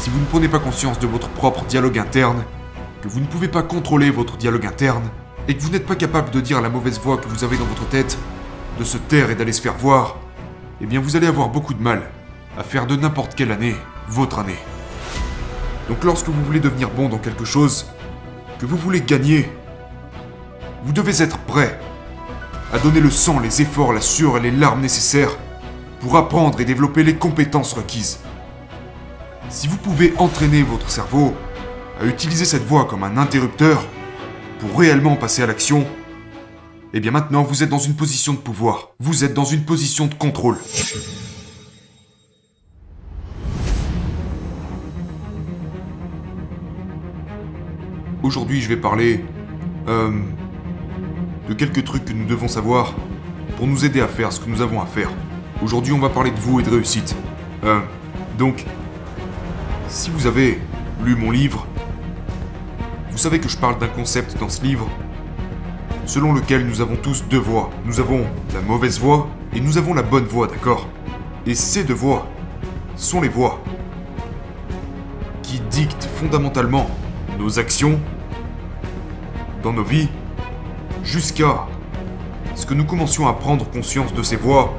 si vous ne prenez pas conscience de votre propre dialogue interne, que vous ne pouvez pas contrôler votre dialogue interne, et que vous n'êtes pas capable de dire la mauvaise voix que vous avez dans votre tête, de se taire et d'aller se faire voir, eh bien vous allez avoir beaucoup de mal à faire de n'importe quelle année votre année. Donc lorsque vous voulez devenir bon dans quelque chose, que vous voulez gagner, vous devez être prêt à donner le sang, les efforts, la sueur et les larmes nécessaires pour apprendre et développer les compétences requises. Si vous pouvez entraîner votre cerveau à utiliser cette voix comme un interrupteur pour réellement passer à l'action, eh bien maintenant vous êtes dans une position de pouvoir, vous êtes dans une position de contrôle. Aujourd'hui je vais parler de quelques trucs que nous devons savoir pour nous aider à faire ce que nous avons à faire. Aujourd'hui on va parler de vous et de réussite. Donc, si vous avez lu mon livre, vous savez que je parle d'un concept dans ce livre selon lequel nous avons tous deux voix. Nous avons la mauvaise voix et nous avons la bonne voix, d'accord? Et ces deux voix sont les voix qui dictent fondamentalement nos actions dans nos vies jusqu'à ce que nous commencions à prendre conscience de ces voix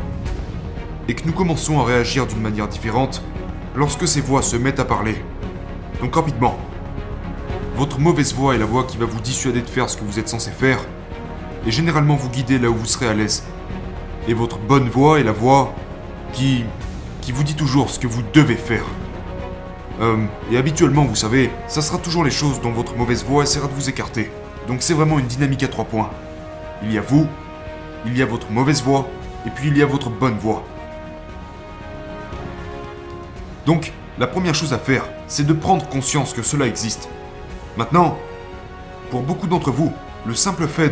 et que nous commençons à réagir d'une manière différente lorsque ces voix se mettent à parler. Donc rapidement, votre mauvaise voix est la voix qui va vous dissuader de faire ce que vous êtes censé faire et généralement vous guider là où vous serez à l'aise. Et votre bonne voix est la voix qui vous dit toujours ce que vous devez faire. Et habituellement, vous savez, ça sera toujours les choses dont votre mauvaise voix essaiera de vous écarter. Donc c'est vraiment une dynamique à 3 points. Il y a vous, il y a votre mauvaise voix, et puis il y a votre bonne voix. Donc, la première chose à faire, c'est de prendre conscience que cela existe. Maintenant, pour beaucoup d'entre vous, le simple fait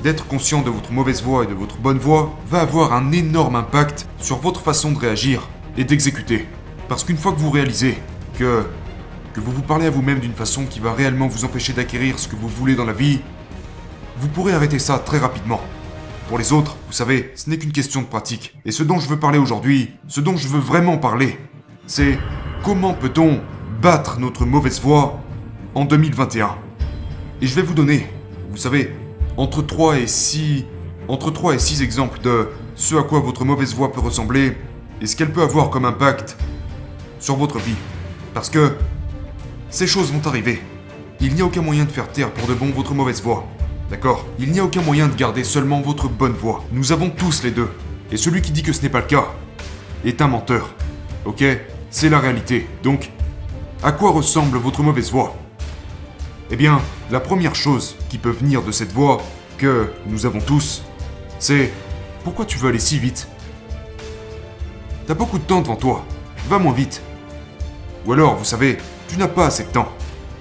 d'être conscient de votre mauvaise voix et de votre bonne voix va avoir un énorme impact sur votre façon de réagir et d'exécuter. Parce qu'une fois que vous réalisez que vous vous parlez à vous-même d'une façon qui va réellement vous empêcher d'acquérir ce que vous voulez dans la vie, vous pourrez arrêter ça très rapidement. Pour les autres, vous savez, ce n'est qu'une question de pratique. Et ce dont je veux parler aujourd'hui, ce dont je veux vraiment parler, c'est comment peut-on battre notre mauvaise voix en 2021. Et je vais vous donner, vous savez, entre 3 et 6 exemples de ce à quoi votre mauvaise voix peut ressembler et ce qu'elle peut avoir comme impact sur votre vie. Parce que ces choses vont arriver. Il n'y a aucun moyen de faire taire pour de bon votre mauvaise voix. D'accord? Il n'y a aucun moyen de garder seulement votre bonne voix. Nous avons tous les deux. Et celui qui dit que ce n'est pas le cas est un menteur. Ok? C'est la réalité. Donc, à quoi ressemble votre mauvaise voix? Eh bien, la première chose qui peut venir de cette voix que nous avons tous, c'est « Pourquoi tu veux aller si vite? T'as beaucoup de temps devant toi. Va moins vite. » Ou alors, vous savez, tu n'as pas assez de temps.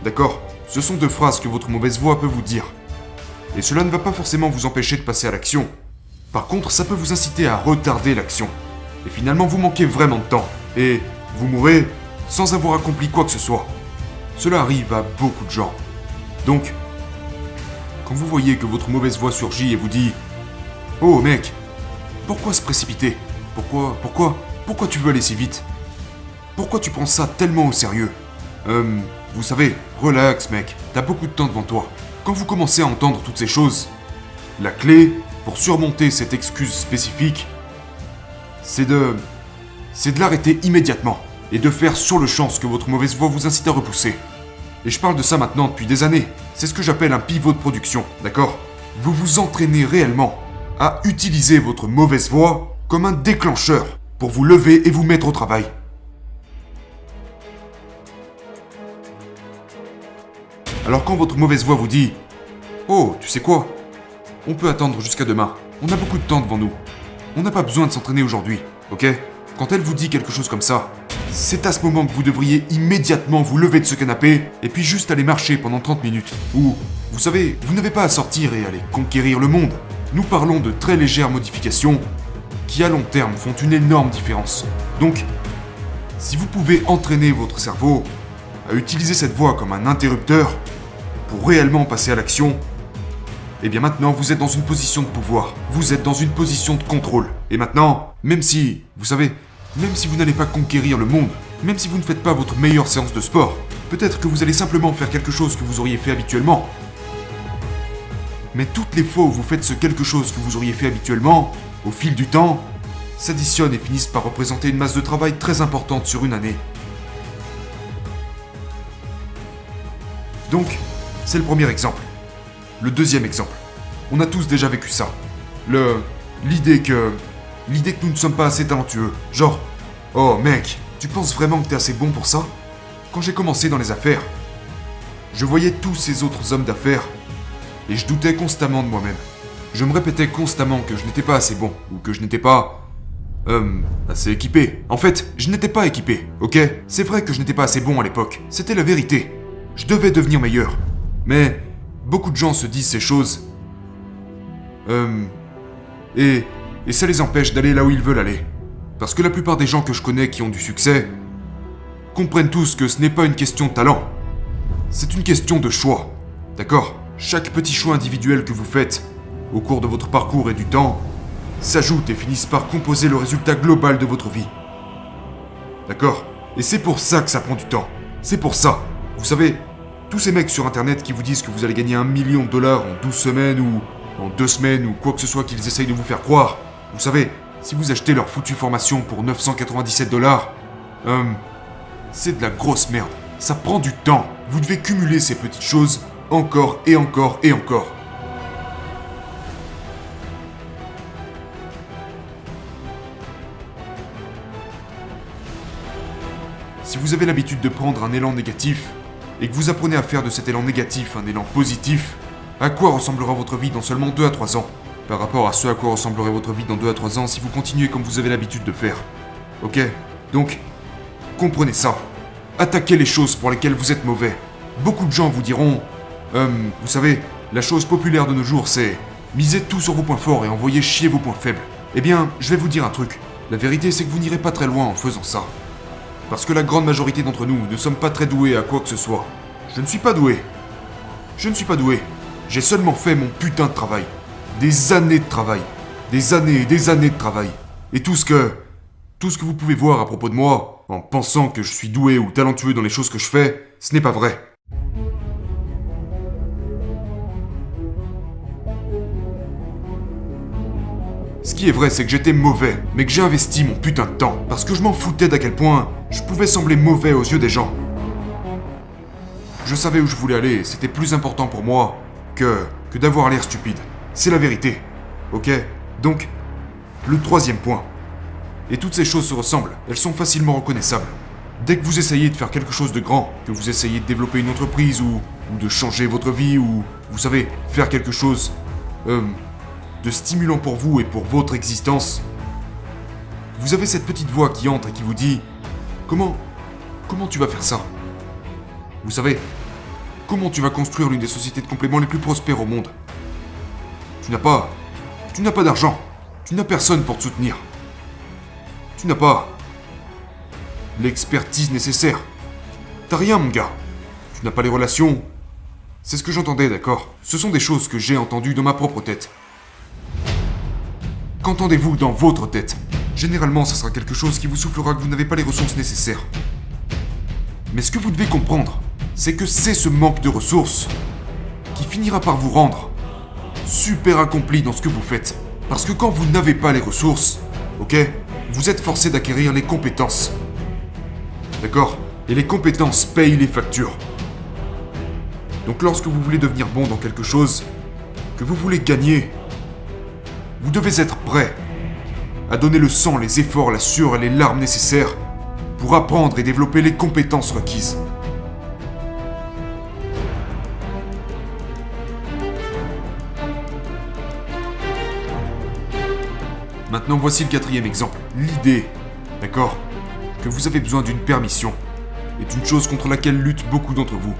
D'accord? Ce sont 2 phrases que votre mauvaise voix peut vous dire. Et cela ne va pas forcément vous empêcher de passer à l'action. Par contre, ça peut vous inciter à retarder l'action. Et finalement, vous manquez vraiment de temps. Et vous mourrez sans avoir accompli quoi que ce soit. Cela arrive à beaucoup de gens. Donc, quand vous voyez que votre mauvaise voix surgit et vous dit « Oh mec, pourquoi se précipiter? Pourquoi tu veux aller si vite? Pourquoi tu prends ça tellement au sérieux? Vous savez, relax mec, t'as beaucoup de temps devant toi. » Quand vous commencez à entendre toutes ces choses, la clé pour surmonter cette excuse spécifique, c'est de l'arrêter immédiatement et de faire sur le champ ce que votre mauvaise voix vous incite à repousser. Et je parle de ça maintenant depuis des années. C'est ce que j'appelle un pivot de production, d'accord? Vous vous entraînez réellement à utiliser votre mauvaise voix comme un déclencheur pour vous lever et vous mettre au travail. Alors quand votre mauvaise voix vous dit « Oh, tu sais quoi? On peut attendre jusqu'à demain. On a beaucoup de temps devant nous. On n'a pas besoin de s'entraîner aujourd'hui, ok ?» Quand elle vous dit quelque chose comme ça, c'est à ce moment que vous devriez immédiatement vous lever de ce canapé et puis juste aller marcher pendant 30 minutes. Ou, vous savez, vous n'avez pas à sortir et aller conquérir le monde. Nous parlons de très légères modifications qui à long terme font une énorme différence. Donc, si vous pouvez entraîner votre cerveau à utiliser cette voix comme un interrupteur pour réellement passer à l'action, et bien maintenant vous êtes dans une position de pouvoir, vous êtes dans une position de contrôle. Et maintenant, même si, vous savez, même si vous n'allez pas conquérir le monde, Même si vous ne faites pas votre meilleure séance de sport, peut-être que vous allez simplement faire quelque chose que vous auriez fait habituellement. Mais toutes les fois où vous faites ce quelque chose que vous auriez fait habituellement, au fil du temps, s'additionnent et finissent par représenter une masse de travail très importante sur une année. Donc, c'est le premier exemple. Le deuxième exemple. On a tous déjà vécu ça. L'idée que nous ne sommes pas assez talentueux. Genre, oh mec, tu penses vraiment que t'es assez bon pour ça? Quand j'ai commencé dans les affaires, je voyais tous ces autres hommes d'affaires et je doutais constamment de moi-même. Je me répétais constamment que je n'étais pas assez bon ou que je n'étais pas assez équipé. En fait, je n'étais pas équipé, ok? C'est vrai que je n'étais pas assez bon à l'époque. C'était la vérité. Je devais devenir meilleur. Mais beaucoup de gens se disent ces choses. Et ça les empêche d'aller là où ils veulent aller. Parce que la plupart des gens que je connais qui ont du succès comprennent tous que ce n'est pas une question de talent. C'est une question de choix. D'accord? Chaque petit choix individuel que vous faites au cours de votre parcours et du temps s'ajoutent et finissent par composer le résultat global de votre vie. D'accord? Et c'est pour ça que ça prend du temps. C'est pour ça. Vous savez, tous ces mecs sur internet qui vous disent que vous allez gagner $1 million en 12 semaines ou en 2 semaines ou quoi que ce soit qu'ils essayent de vous faire croire. Vous savez, si vous achetez leur foutue formation pour $997, c'est de la grosse merde. Ça prend du temps. Vous devez cumuler ces petites choses encore et encore et encore. Si vous avez l'habitude de prendre un élan négatif, et que vous apprenez à faire de cet élan négatif un élan positif, à quoi ressemblera votre vie dans seulement 2 à 3 ans, par rapport à ce à quoi ressemblerait votre vie dans 2 à 3 ans si vous continuez comme vous avez l'habitude de faire. Ok? Donc, comprenez ça. Attaquez les choses pour lesquelles vous êtes mauvais. Beaucoup de gens vous diront, vous savez, la chose populaire de nos jours c'est misez tout sur vos points forts et envoyez chier vos points faibles. Eh bien, je vais vous dire un truc. La vérité c'est que vous n'irez pas très loin en faisant ça. Parce que la grande majorité d'entre nous ne sommes pas très doués à quoi que ce soit. Je ne suis pas doué. Je ne suis pas doué. J'ai seulement fait mon putain de travail. Des années de travail. Des années et des années de travail. Et tout ce que vous pouvez voir à propos de moi, en pensant que je suis doué ou talentueux dans les choses que je fais, ce n'est pas vrai. Ce qui est vrai, c'est que j'étais mauvais, mais que j'ai investi mon putain de temps, parce que je m'en foutais d'à quel point je pouvais sembler mauvais aux yeux des gens. Je savais où je voulais aller, et c'était plus important pour moi que d'avoir l'air stupide. C'est la vérité. Ok? Donc, le troisième point. Et toutes ces choses se ressemblent, elles sont facilement reconnaissables. Dès que vous essayez de faire quelque chose de grand, que vous essayez de développer une entreprise ou de changer votre vie ou, vous savez, faire quelque chose de stimulant pour vous et pour votre existence, vous avez cette petite voix qui entre et qui vous dit « Comment tu vas faire ça ?» Vous savez, comment tu vas construire l'une des sociétés de compléments les plus prospères au monde? Tu n'as pas d'argent, tu n'as personne pour te soutenir. Tu n'as pas l'expertise nécessaire. T'as rien, mon gars. Tu n'as pas les relations. C'est ce que j'entendais, d'accord? Ce sont des choses que j'ai entendues dans ma propre tête. Qu'entendez-vous dans votre tête? Généralement, ça sera quelque chose qui vous soufflera que vous n'avez pas les ressources nécessaires. Mais ce que vous devez comprendre, c'est que c'est ce manque de ressources qui finira par vous rendre super accompli dans ce que vous faites. Parce que quand vous n'avez pas les ressources, ok, vous êtes forcé d'acquérir les compétences. D'accord? Et les compétences payent les factures. Donc lorsque vous voulez devenir bon dans quelque chose, que vous voulez gagner, vous devez être prêt à donner le sang, les efforts, la sueur et les larmes nécessaires pour apprendre et développer les compétences requises. Maintenant, voici le quatrième exemple. L'idée, d'accord, que vous avez besoin d'une permission est une chose contre laquelle luttent beaucoup d'entre vous.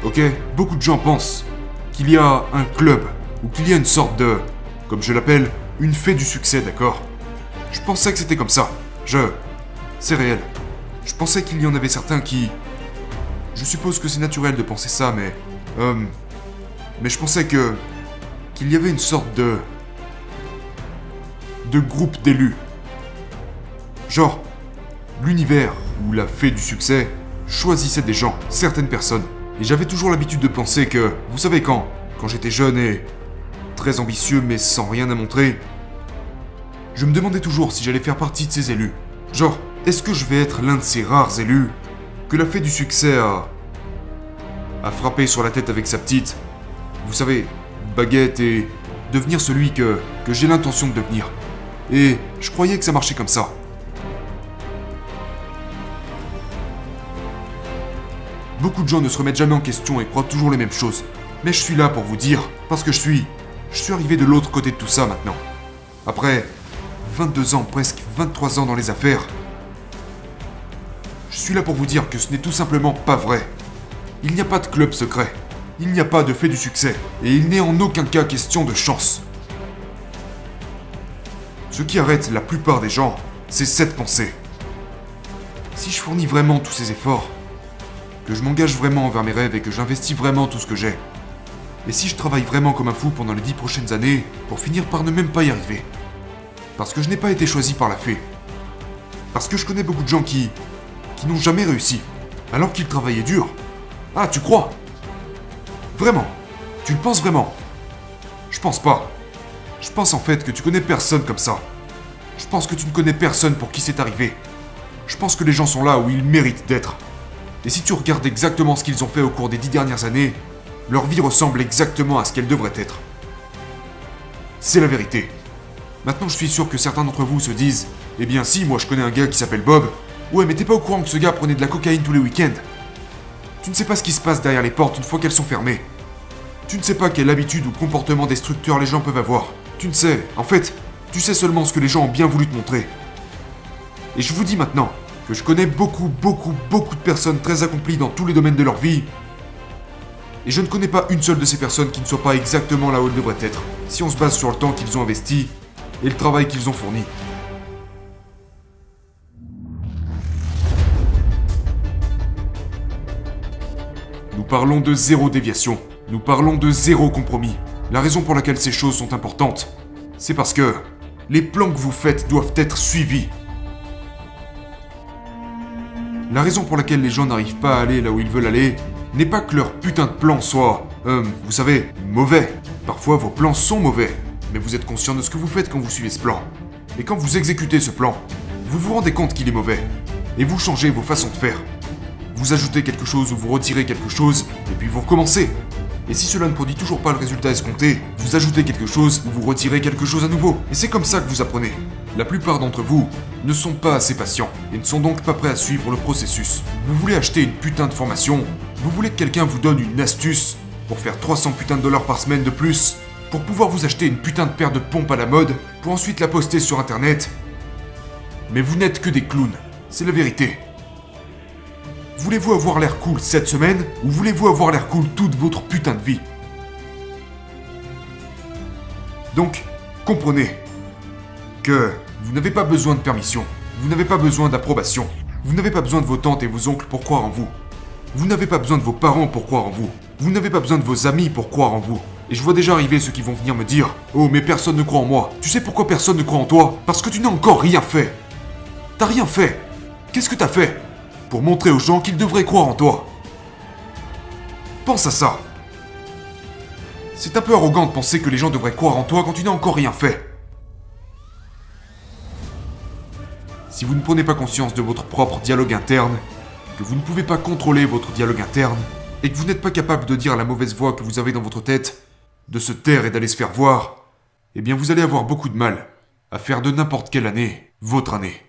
Ok? Beaucoup de gens pensent qu'il y a un club ou qu'il y a une sorte de, comme je l'appelle, une fée du succès, d'accord? Je pensais que c'était comme ça. C'est réel. Je pensais qu'il y en avait certains qui... Je suppose que c'est naturel de penser ça, mais je pensais qu'il y avait une sorte de groupe d'élus. Genre, l'univers ou la fée du succès, choisissait des gens, certaines personnes. Et j'avais toujours l'habitude de penser que, vous savez quand j'étais jeune et très ambitieux mais sans rien à montrer, je me demandais toujours si j'allais faire partie de ces élus. Genre, est-ce que je vais être l'un de ces rares élus que la fée du succès a frappé sur la tête avec sa petite, vous savez, baguette et devenir celui que j'ai l'intention de devenir. Et je croyais que ça marchait comme ça. Beaucoup de gens ne se remettent jamais en question et croient toujours les mêmes choses. Mais je suis là pour vous dire, parce que je suis arrivé de l'autre côté de tout ça maintenant. Après 22 ans, presque 23 ans dans les affaires, je suis là pour vous dire que ce n'est tout simplement pas vrai. Il n'y a pas de club secret. Il n'y a pas de fée du succès. Et il n'est en aucun cas question de chance. Ce qui arrête la plupart des gens, c'est cette pensée. Si je fournis vraiment tous ces efforts, que je m'engage vraiment envers mes rêves et que j'investis vraiment tout ce que j'ai, et si je travaille vraiment comme un fou pendant les 10 prochaines années pour finir par ne même pas y arriver, parce que je n'ai pas été choisi par la fée, parce que je connais beaucoup de gens qui n'ont jamais réussi, alors qu'ils travaillaient dur. Ah, tu crois? Vraiment? Tu le penses vraiment? Je pense pas. Je pense en fait que tu connais personne comme ça. Je pense que tu ne connais personne pour qui c'est arrivé. Je pense que les gens sont là où ils méritent d'être. Et si tu regardes exactement ce qu'ils ont fait au cours des 10 dernières années, leur vie ressemble exactement à ce qu'elle devrait être. C'est la vérité. Maintenant, je suis sûr que certains d'entre vous se disent « Eh bien si, moi je connais un gars qui s'appelle Bob. Ouais, mais t'es pas au courant que ce gars prenait de la cocaïne tous les week-ends. Tu ne sais pas ce qui se passe derrière les portes une fois qu'elles sont fermées. Tu ne sais pas quelle habitude ou comportement destructeur les gens peuvent avoir. Tu ne sais, en fait, tu sais seulement ce que les gens ont bien voulu te montrer. Et je vous dis maintenant que je connais beaucoup de personnes très accomplies dans tous les domaines de leur vie. Et je ne connais pas une seule de ces personnes qui ne soit pas exactement là où elles devraient être, si on se base sur le temps qu'ils ont investi et le travail qu'ils ont fourni. Nous parlons de zéro déviation. Nous parlons de zéro compromis. La raison pour laquelle ces choses sont importantes, c'est parce que les plans que vous faites doivent être suivis. La raison pour laquelle les gens n'arrivent pas à aller là où ils veulent aller n'est pas que leur putain de plan soit, vous savez, mauvais. Parfois vos plans sont mauvais, mais vous êtes conscient de ce que vous faites quand vous suivez ce plan. Et quand vous exécutez ce plan, vous vous rendez compte qu'il est mauvais. Et vous changez vos façons de faire. Vous ajoutez quelque chose ou vous retirez quelque chose, et puis vous recommencez. Et si cela ne produit toujours pas le résultat escompté, vous ajoutez quelque chose ou vous retirez quelque chose à nouveau. Et c'est comme ça que vous apprenez. La plupart d'entre vous ne sont pas assez patients et ne sont donc pas prêts à suivre le processus. Vous voulez acheter une putain de formation, vous voulez que quelqu'un vous donne une astuce pour faire 300 putains de dollars par semaine de plus, pour pouvoir vous acheter une putain de paire de pompes à la mode, pour ensuite la poster sur internet. Mais vous n'êtes que des clowns, c'est la vérité. Voulez-vous avoir l'air cool cette semaine ou voulez-vous avoir l'air cool toute votre putain de vie? Donc, comprenez que vous n'avez pas besoin de permission, vous n'avez pas besoin d'approbation, vous n'avez pas besoin de vos tantes et vos oncles pour croire en vous. Vous n'avez pas besoin de vos parents pour croire en vous. Vous n'avez pas besoin de vos amis pour croire en vous. Et je vois déjà arriver ceux qui vont venir me dire « Oh, mais personne ne croit en moi. Tu sais pourquoi personne ne croit en toi? Parce que tu n'as encore rien fait. T'as rien fait. Qu'est-ce que t'as fait pour montrer aux gens qu'ils devraient croire en toi? Pense à ça. C'est un peu arrogant de penser que les gens devraient croire en toi quand tu n'as encore rien fait. Si vous ne prenez pas conscience de votre propre dialogue interne, que vous ne pouvez pas contrôler votre dialogue interne, et que vous n'êtes pas capable de dire à la mauvaise voix que vous avez dans votre tête, de se taire et d'aller se faire voir, eh bien vous allez avoir beaucoup de mal à faire de n'importe quelle année votre année.